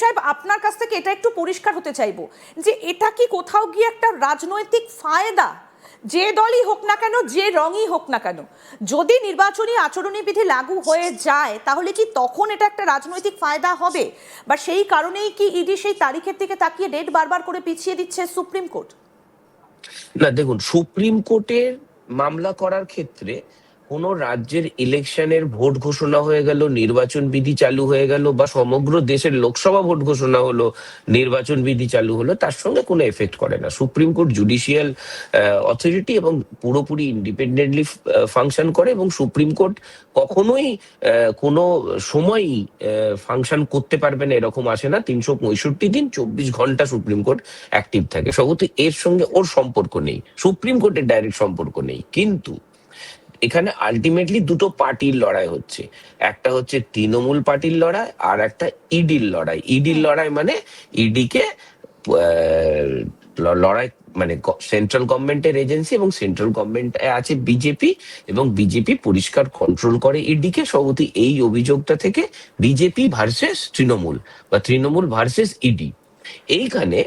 সেলিম সাহেব, আপনার কাছ থেকে এটা একটু পরিষ্কার হতে চাইবো যে এটা কি কোথাও গিয়ে একটা রাজনৈতিক ফায়দা, যে দলই হোক না কেন, যে রঙই হোক না কেন, যদি নির্বাচনী আচরণী বিধি লাগু হয়ে যায় তাহলে কি তখন এটা একটা রাজনৈতিক ফায়দা হবে, বা সেই কারণেই কি ইডি সেই তারিখের দিকে তাকিয়ে ডেট বারবার করে পিছিয়ে দিচ্ছে সুপ্রিম কোর্ট? না দেখুন, সুপ্রিম কোর্টের মামলা করার ক্ষেত্রে কোন রাজ্যের ইলেকশনের ভোট ঘোষণা হয়ে গেল, নির্বাচন বিধি চালু হয়ে গেল, বা সমগ্র দেশের লোকসভা ভোট ঘোষণা হলো, নির্বাচন বিধি চালু হলো, তার সঙ্গে কোনো এফেক্ট করে না। সুপ্রিম কোর্ট জুডিশিয়াল অথরিটি এবং পুরোপুরি ইন্ডিপেন্ডেন্টলি ফাংশন করে, এবং সুপ্রিম কোর্ট কখনোই কোনো সময়ই ফাংশন করতে পারবে না এরকম আসে না। 365 দিন 24 ঘন্টা সুপ্রিম কোর্ট অ্যাক্টিভ থাকে। স্বগত এর সঙ্গে ওর সম্পর্ক নেই, সুপ্রিম কোর্টের ডাইরেক্ট সম্পর্ক নেই। কিন্তু এখানে আলটিমেটলি দুটো পার্টির লড়াই হচ্ছে, একটা হচ্ছে তৃণমূল পার্টির লড়াই, আর একটা ইডির লড়াই। ইডির লড়াই মানে ইডিকে লড়াই, মানে সেন্ট্রাল গভর্নমেন্টের এজেন্সি, এবং সেন্ট্রাল গভর্নমেন্টে আছে বিজেপি, এবং বিজেপি পরিষ্কার কন্ট্রোল করে ইডিকে। সবতি এই অভিযোগটা থেকে বিজেপি ভার্সেস তৃণমূল, বা তৃণমূল ভার্সেস ইডি। এইখানে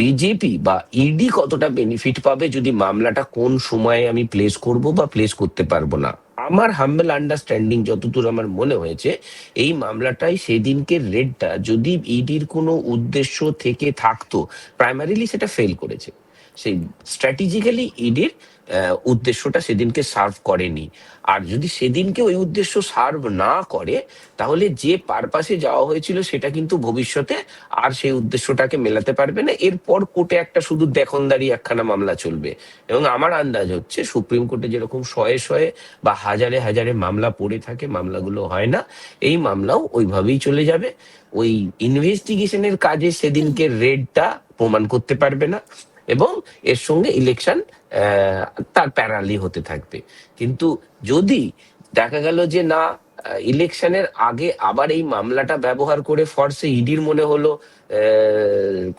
বিজেপি বা ইডি কতটা বেনিফিট পাবে, যদি মামলাটা কোন সময়ে আমি প্লেস করব বা প্লেস করতে পারবো না, আমার হাম্বল আন্ডারস্ট্যান্ডিং যতদূর আমার মনে হয়েছে, এই মামলাটাই সেদিনকে রেডটা যদি ইডির কোনো উদ্দেশ্য থেকে থাকতো, প্রাইমারিলি সেটা ফেল করেছে। সেই স্ট্র্যাটেজিক্যালি ইডির উদ্দেশ্যটা সেদিনকে সার্ভ করেনি। আর যদি সেদিনকে ওই উদ্দেশ্য সার্ভ না করে, তাহলে যে পারপাসে যাওয়া হয়েছিল সেটা কিন্তু ভবিষ্যতে আর সেই উদ্দেশ্যটাকে মেলাতে পারবে না। এরপর কোর্টে একটা শুধু দেখনদারি একখানা মামলা চলবে। এবং আমার আন্দাজ হচ্ছে সুপ্রিম কোর্টে যেরকম শয়ে শয়ে বা হাজারে হাজারে মামলা পড়ে থাকে, মামলাগুলো হয় না, এই মামলাও ওইভাবেই চলে যাবে। ওই ইনভেস্টিগেশনের কাজে সেদিনকে রেডটা প্রমাণ করতে পারবে না, এবং এর সঙ্গে ইলেকশন তার প্যারালি হতে থাকবে। কিন্তু যদি দেখা গেল যে না, ইলেকশনের আগে আবার এই মামলাটা ব্যবহার করে ফর্সে ইডির মনে হলো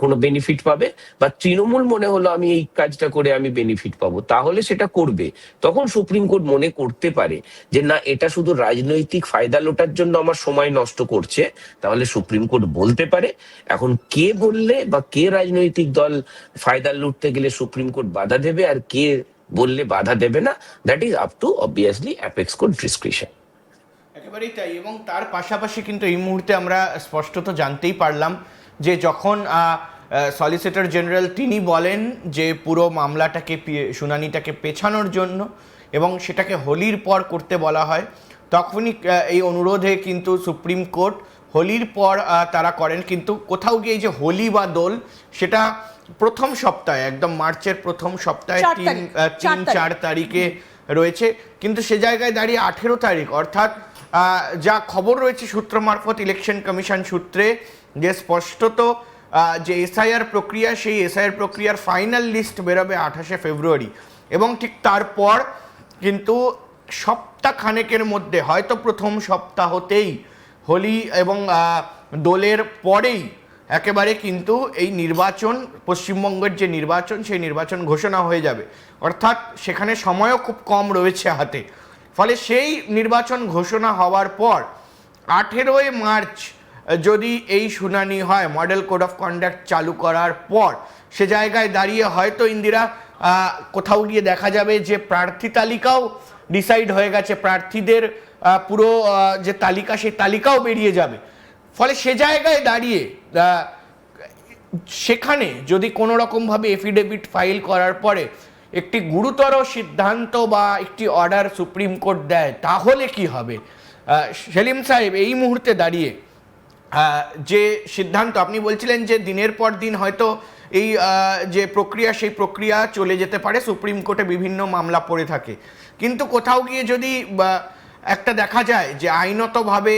কোনো বেনিফিট পাবে, বা তৃণমূল মনে হলো আমি এই কাজটা করে আমি বেনিফিট পাবো, তাহলে সেটা করবে। তখন সুপ্রিম কোর্ট মনে করতে পারে যে না, এটা শুধু রাজনৈতিক ফায়দা লোটার জন্য আমার সময় নষ্ট করছে, তাহলে সুপ্রিম কোর্ট বলতে পারে। এখন কে বললে বা কে রাজনৈতিক দল ফায়দা লুটতে গেলে সুপ্রিম কোর্ট বাধা দেবে, আর কে বললে বাধা দেবে না, that is up to obviously apex court discretion. একেবারেই তাই। এবং তার পাশাপাশি কিন্তু এই মুহূর্তে আমরা স্পষ্টত জানতেই পারলাম যে যখন সলিসিটর জেনারেল তিনি বলেন যে পুরো মামলাটাকে, শুনানিটাকে পেছানোর জন্য এবং সেটাকে হোলির পর করতে বলা হয়, তখনই এই অনুরোধে কিন্তু সুপ্রিম কোর্ট হোলির পর তারা করেন। কিন্তু কোথাও গিয়ে যে হোলি বা দোল, সেটা প্রথম সপ্তাহে, একদম মার্চের প্রথম সপ্তাহে 3-4 তারিখে রয়েছে। কিন্তু সে জায়গায় দাঁড়িয়ে 18 তারিখ, অর্থাৎ যা খবর রয়েছে সূত্র মারফত, ইলেকশন কমিশন সূত্রে, যে স্পষ্টত যে এসআইআর প্রক্রিয়া, সেই এসআইআর প্রক্রিয়ার ফাইনাল লিস্ট বেরোবে 28শে ফেব্রুয়ারি। এবং ঠিক তারপর কিন্তু সপ্তাহখানেকের মধ্যে, হয়তো প্রথম সপ্তাহতেই, হোলি এবং দোলের পরেই একেবারে কিন্তু এই নির্বাচন, পশ্চিমবঙ্গের যে নির্বাচন, সেই নির্বাচন ঘোষণা হয়ে যাবে। অর্থাৎ সেখানে সময়ও খুব কম রয়েছে হাতে। ফলে সেই নির্বাচন ঘোষণা হওয়ার পর 18 মার্চ যদি এই শুনানি হয়, মডেল কোড অফ কন্ডাক্ট চালু করার পর, সে জায়গায় দাঁড়িয়ে হয়তো ইন্দিরা কোথাও গিয়ে দেখা যাবে যে প্রার্থী তালিকাও ডিসাইড হয়ে গেছে, প্রার্থীদের পুরো যে তালিকা, সেই তালিকাও বেরিয়ে যাবে। ফলে সে জায়গায় দাঁড়িয়ে সেখানে যদি কোনো রকমভাবে এফিডেভিট ফাইল করার পরে একটি গুরুতর সিদ্ধান্ত বা একটি অর্ডার সুপ্রিম কোর্ট দেয়, তাহলে কি হবে? সেলিম সাহেব, এই মুহূর্তে দাঁড়িয়ে যে সিদ্ধান্ত আপনি বলছিলেন যে দিনের পর দিন হয়তো এই যে প্রক্রিয়া, সেই প্রক্রিয়া চলে যেতে পারে, সুপ্রিম কোর্টে বিভিন্ন মামলা পড়ে থাকে, কিন্তু কোথাও গিয়ে যদি একটা দেখা যায় যে আইনতভাবে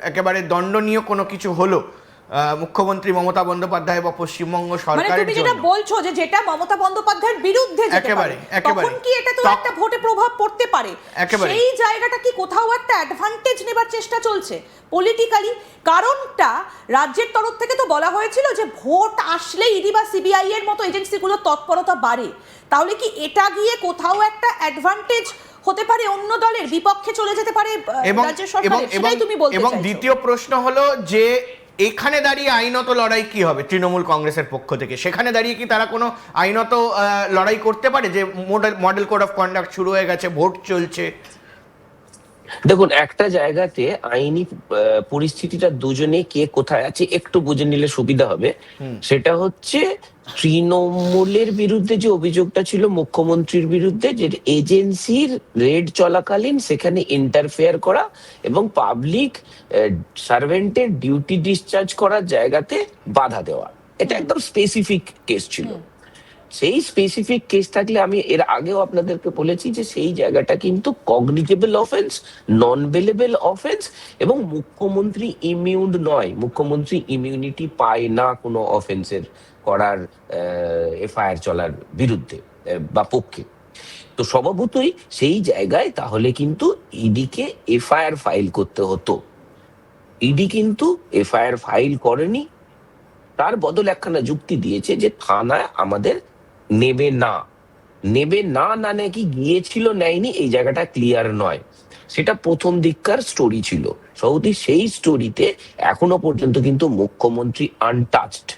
একেবারে দণ্ডনীয় কোনো কিছু হলো মুখ্যমন্ত্রী মমতা বন্দ্যোপাধ্যায় বা পশ্চিমবঙ্গ সরকারের জন্য, যেটা বলছো যে যেটা মমতা বন্দ্যোপাধ্যায়ের বিরুদ্ধে যেতে পারে, তখন কি এটা তো একটা ভোটে প্রভাব পড়তে পারে? সেই জায়গাটা কি কোথাও একটা অ্যাডভান্টেজ নেবার চেষ্টা চলছে পলিটিক্যালি? কারণটা রাজ্যের তরফ থেকে তো বলা হয়েছিল যে ভোট আসলে ইডি বা সিবিআই এর মতো এজেন্সিগুলোর তৎপরতা বাড়ে। তাহলে কি এটা গিয়ে কোথাও একটা অ্যাডভান্টেজ হতে পারে, অন্য দলের বিপক্ষে চলে যেতে পারে রাজ্য সরকার? সেটাই তুমি বলতে চাইছো? এবং দ্বিতীয় প্রশ্ন হলো যে এখানে দাঁড়িয়ে আইনত লড়াই কি হবে তৃণমূল কংগ্রেসের পক্ষ থেকে? সেখানে দাঁড়িয়ে কি তারা কোনো আইনত লড়াই করতে পারে, যে মডেল কোড অফ কন্ডাক্ট শুরু হয়ে গেছে, ভোট চলছে? দেখুন, একটা জায়গাতে আইনি পরিস্থিতিটা দুজনে কে কোথায় আছে একটু বুঝে নিলে সুবিধা হবে। সেটা হচ্ছে তৃণমূলের বিরুদ্ধে যে অভিযোগটা ছিল মুখ্যমন্ত্রীর বিরুদ্ধে, যে এজেন্সির রেড চলাকালীন সেখানে ইন্টারফেয়ার করা এবং পাবলিক সার্ভেন্টের ডিউটি ডিসচার্জ করার জায়গাতে বাধা দেওয়া, এটা একদম স্পেসিফিক কেস ছিল। সেই স্পেসিফিক কেস থাকলে আমি এর আগেও আপনাদেরকে বলেছি যে সেই জায়গাটা কিন্তু কগনিজেবল অফেন্স, নন বেলেবল অফেন্স, এবং মুখ্যমন্ত্রী ইমিউন নয়, মুখ্যমন্ত্রী ইমিউনিটি পায় না কোনো অফেন্সের করার এফআইআর চলার বিরুদ্ধে বা পক্ষে। তো স্বভাবতই সেই জায়গায় তাহলে কিন্তু ইডিকে এফআইআর ফাইল করতে হতো। ইডি কিন্তু এফআইআর ফাইল করেনি, তার বদলে একখানা যুক্তি দিয়েছে যে থানায় আমাদের নেবে না, না নাকি গিয়েছিল নেয়নি, এই জায়গাটা ক্লিয়ার নয়। সেটা প্রথম দিককার স্টোরি ছিল সৌদি। সেই স্টোরিতে এখনো পর্যন্ত কিন্তু মুখ্যমন্ত্রী আনটাচড।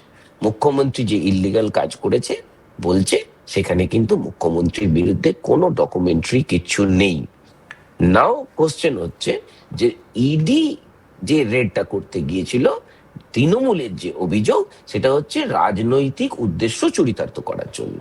মুখ্যমন্ত্রী যে ইল্লিগাল কাজ করেছে বলছে, সেখানে কিন্তু মুখ্যমন্ত্রীর বিরুদ্ধে কোনো ডকুমেন্টারি কিচ্ছু নেই। নাও কোশ্চেন হচ্ছে যে ইডি যে রেডটা করতে গিয়েছিল, তৃণমূলের যে অভিযোগ সেটা হচ্ছে রাজনৈতিক উদ্দেশ্য চরিতার্থ করার জন্য।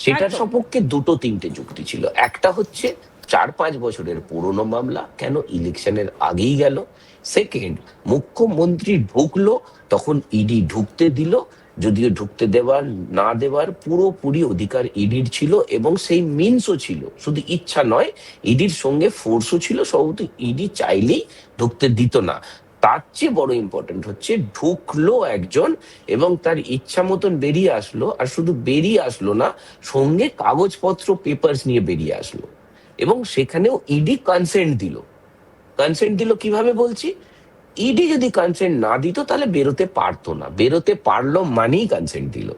সেটার সপক্ষে দুটো তিনটে যুক্তি ছিল। একটা হচ্ছে 4-5 বছরের পুরনো মামলা, কেন ইলেকশনের আগেই গেল। সেকেন্ড, মুখ্যমন্ত্রী ঢুকলো তখন ইডি ঢুকতে দিল, যদিও ঢুকতে দেওয়ার না দেওয়ার পুরোপুরি অধিকার ইডির ছিল এবং সেই মিনসও ছিল, শুধু ইচ্ছা নয়, ইডির সঙ্গে ফোর্সও ছিল। সবই ইডি চাইলেই ঢুকতে দিত না। তার চেয়ে বড় ইম্পর্টেন্ট হচ্ছে ঢুকলো একজন এবং তার ইচ্ছা মতন বেরিয়ে আসলো, আর শুধু বেরিয়ে আসলো না, সঙ্গে কাগজপত্র পেপারস নিয়ে বেরিয়ে আসলো। এবং সেখানেও ইডি কনসেন্ট দিল। কনসেন্ট দিল কিভাবে বলছি, ইডি যদি কনসেন্ট না দিত তাহলে বেরোতে পারতো না, বেরোতে পারলো মানেই কনসেন্ট দিল।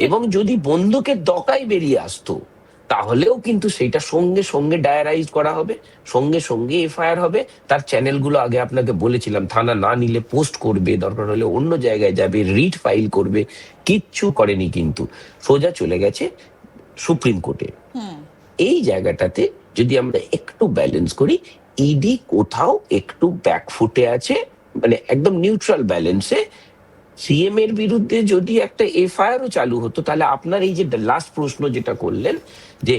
এবং যদি বন্দুকের দকায় বেরিয়ে আসতো তাহলেও কিন্তু সেটা সঙ্গে সঙ্গে ডায়ারাইজ করা হবে, সঙ্গে সঙ্গে এফআইআর হবে। তার চ্যানেলগুলো আগে আপনাকে বলেছিলাম, থানা না নিলে পোস্ট করবে, দরকার হলে অন্য জায়গায় যাবে, রিট ফাইল করবে। কিচ্ছু করেনি, কিন্তু সোজা চলে গেছে সুপ্রিম কোর্টে। এই জায়গাটাতে যদি আমরা একটু ব্যালেন্স করি, ইডি কোথাও একটু ব্যাকফুটে আছে, মানে একদম নিউট্রাল ব্যালেন্সে। সিএম এর বিরুদ্ধে যদি একটা এফআইআরও চালু হতো, তাহলে আপনার এই যে লাস্ট প্রশ্ন যেটা করলেন, যে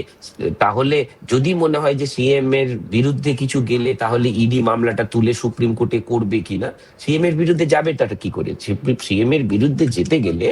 তাহলে যদি মনে হয় যে সিএম এর বিরুদ্ধে কিছু গেলে তাহলে ইডি মামলাটা তুলে সুপ্রিম কোর্টে করবে কিনা, সিএম এর বিরুদ্ধে যাবে তাটা কি করে? সিএম এর বিরুদ্ধে যেতে গেলে